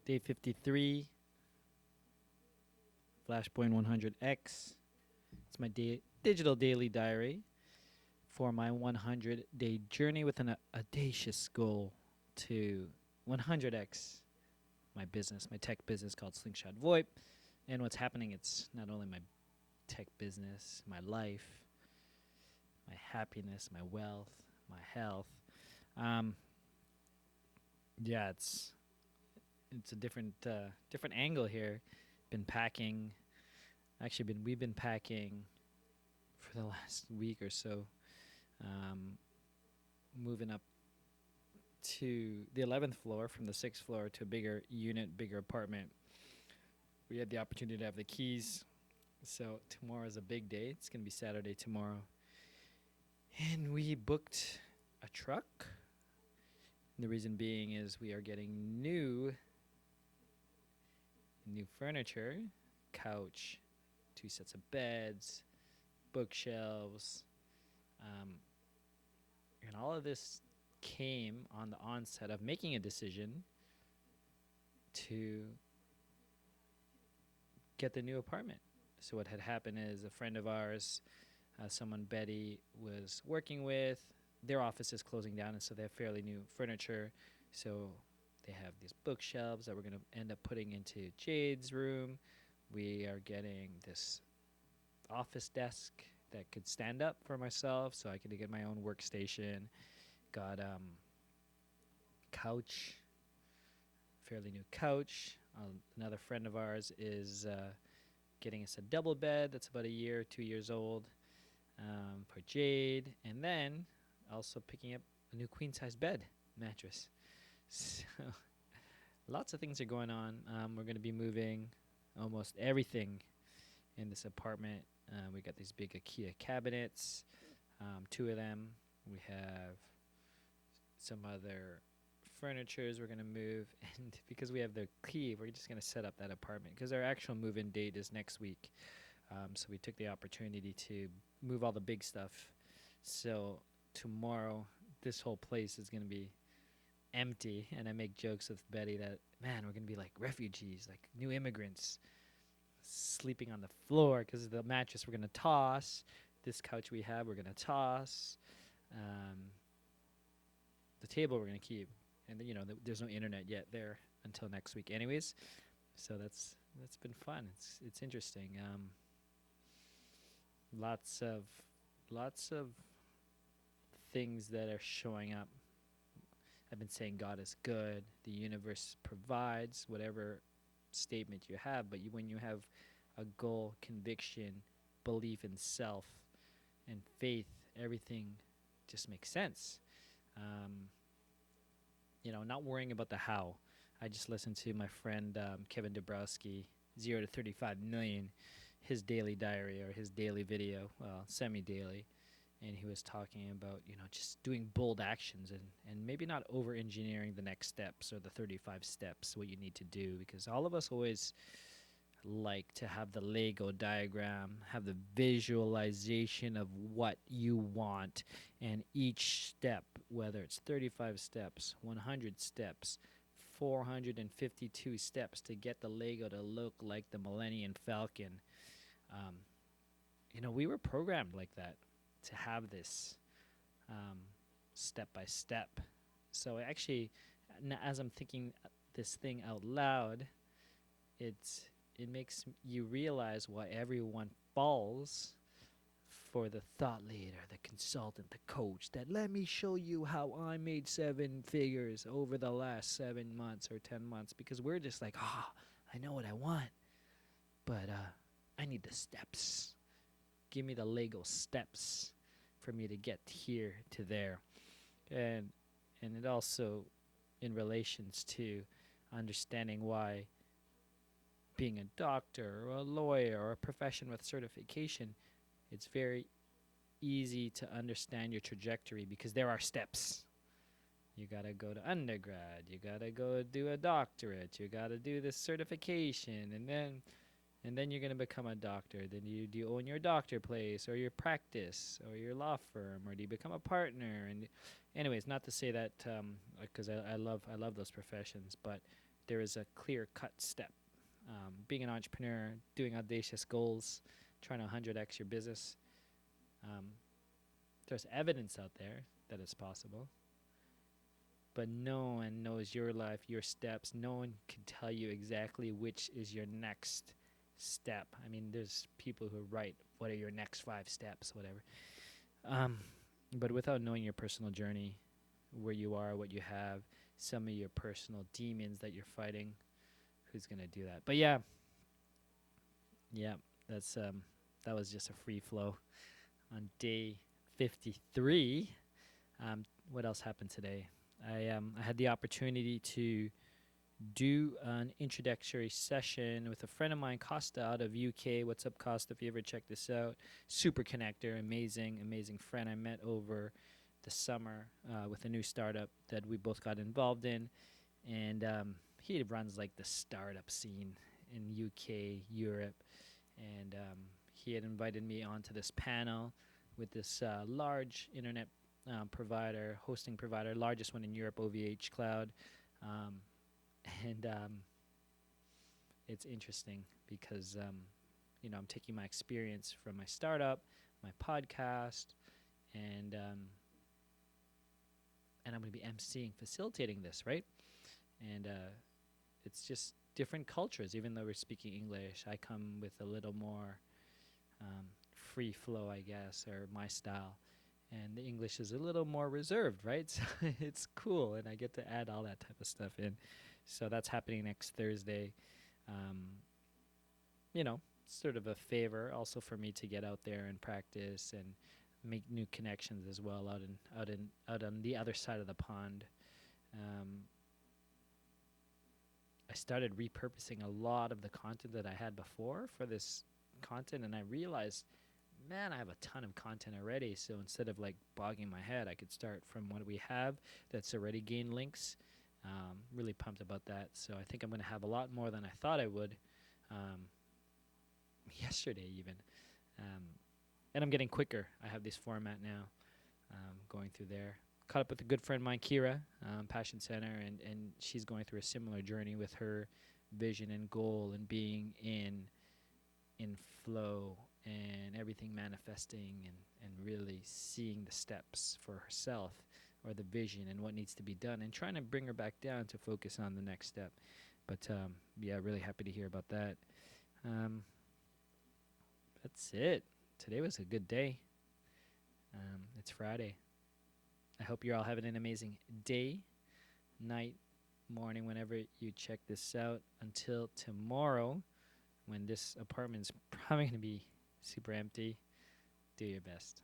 Day 53, Flashpoint 100X. It's my digital daily diary for my 100-day journey with an audacious goal to 100X my business, my tech business called Slingshot VoIP. And what's happening, it's not only my tech business, my life, my happiness, my wealth, my health. Um, yeah, it's a different angle here. Been packing. Actually, we've been packing for the last week or so. Um, moving up to the 11th floor from the 6th floor to a bigger unit, bigger apartment. We had the opportunity to have the keys. So tomorrow's a big day. It's going to be Saturday tomorrow. And we booked a truck. And the reason being is we are getting new furniture, couch, 2 sets of beds, bookshelves, um, and all of this came on the onset of making a decision to get the new apartment. So what had happened is a friend of ours, someone Betty was working with, their office is closing down, and so they have fairly new furniture. So they have these bookshelves that we're going to end up putting into Jade's room. We are getting this office desk that could stand up for myself, so I could get my own workstation. Got couch, fairly new couch. Another friend of ours is getting us a double bed that's about a year, 2 years old, for Jade, and then also picking up a new queen size bed mattress. So lots of things are going on. We're going to be moving almost everything in this apartment. We got these big IKEA cabinets, 2 of them. We have some other furnitures we're going to move, and because we have the key, we're just going to set up that apartment because our actual move-in date is next week. So we took the opportunity to move all the big stuff. So tomorrow, this whole place is going to be empty, and I make jokes with Betty that, man, we're going to be like refugees, like new immigrants, sleeping on the floor because the mattress we're going to toss. This couch we have, we're going to toss. The table we're going to keep. And, there's no internet yet there until next week anyways. So that's been fun. It's interesting. Lots of things that are showing up. I've been saying God is good. The universe provides whatever statement you have, but when you have a goal, conviction, belief in self, and faith, everything just makes sense. Not worrying about the how. I just listened to my friend Kevin Dabrowski, 0 to 35 million, his daily diary or his daily video, well, semi-daily, and he was talking about, just doing bold actions and maybe not over-engineering the next steps or the 35 steps, what you need to do, because all of us always like to have the Lego diagram, have the visualization of what you want, and each step, whether it's 35 steps, 100 steps, 452 steps to get the Lego to look like the Millennium Falcon. We were programmed like that to have this step by step. So actually, as I'm thinking this thing out loud, it makes you realize why everyone falls for the thought leader, the consultant, the coach that let me show you how I made 7 figures over the last 7 months or 10 months, because we're just like, I know what I want, but I need the steps. Give me the Lego steps for me to get here to there. And it also in relations to understanding why being a doctor or a lawyer or a profession with certification, it's very easy to understand your trajectory because there are steps. You got to go to undergrad, you got to go do a doctorate, you got to do this certification, and then you're going to become a doctor. Then do you own your doctor place or your practice or your law firm, or do you become a partner? And anyways, not to say that because I love those professions, but there is a clear cut step. Being an entrepreneur, doing audacious goals, trying to 100x your business. Um, there's evidence out there that it's possible, but no one knows your life, your steps. No one can tell you exactly which is your next step. I mean, there's people who write, what are your next 5 steps, whatever. Um, but without knowing your personal journey, where you are, what you have, some of your personal demons that you're fighting, who's going to do that? But yeah, that's that was just a free flow on day 53. What else happened today? I had the opportunity to do an introductory session with a friend of mine, Costa, out of UK. What's up, Costa? If you ever check this out, super connector, amazing friend I met over the summer with a new startup that we both got involved in, and he runs like the startup scene in UK, Europe, and he had invited me onto this panel with this large internet provider, hosting provider, largest one in Europe, OVH Cloud. Um, and it's interesting because I'm taking my experience from my startup, my podcast, and I'm going to be emceeing, facilitating this, right? And it's just different cultures. Even though we're speaking English, I come with a little more free flow, I guess, or my style. And the English is a little more reserved, right? So it's cool, and I get to add all that type of stuff in. So that's happening next Thursday. Sort of a favor also for me to get out there and practice and make new connections as well out on the other side of the pond. I started repurposing a lot of the content that I had before for this content, and I realized, man, I have a ton of content already. So instead of like bogging my head, I could start from what we have that's already gained links. Really pumped about that. So I think I'm going to have a lot more than I thought I would yesterday even. And I'm getting quicker. I have this format now going through there. Caught up with a good friend of mine, Kira, Passion Center, and she's going through a similar journey with her vision and goal and being in flow and everything manifesting and really seeing the steps for herself or the vision and what needs to be done and trying to bring her back down to focus on the next step. But really happy to hear about that. That's it. Today was a good day. It's Friday. I hope you're all having an amazing day, night, morning, whenever you check this out. Until tomorrow, when this apartment's probably going to be super empty, do your best.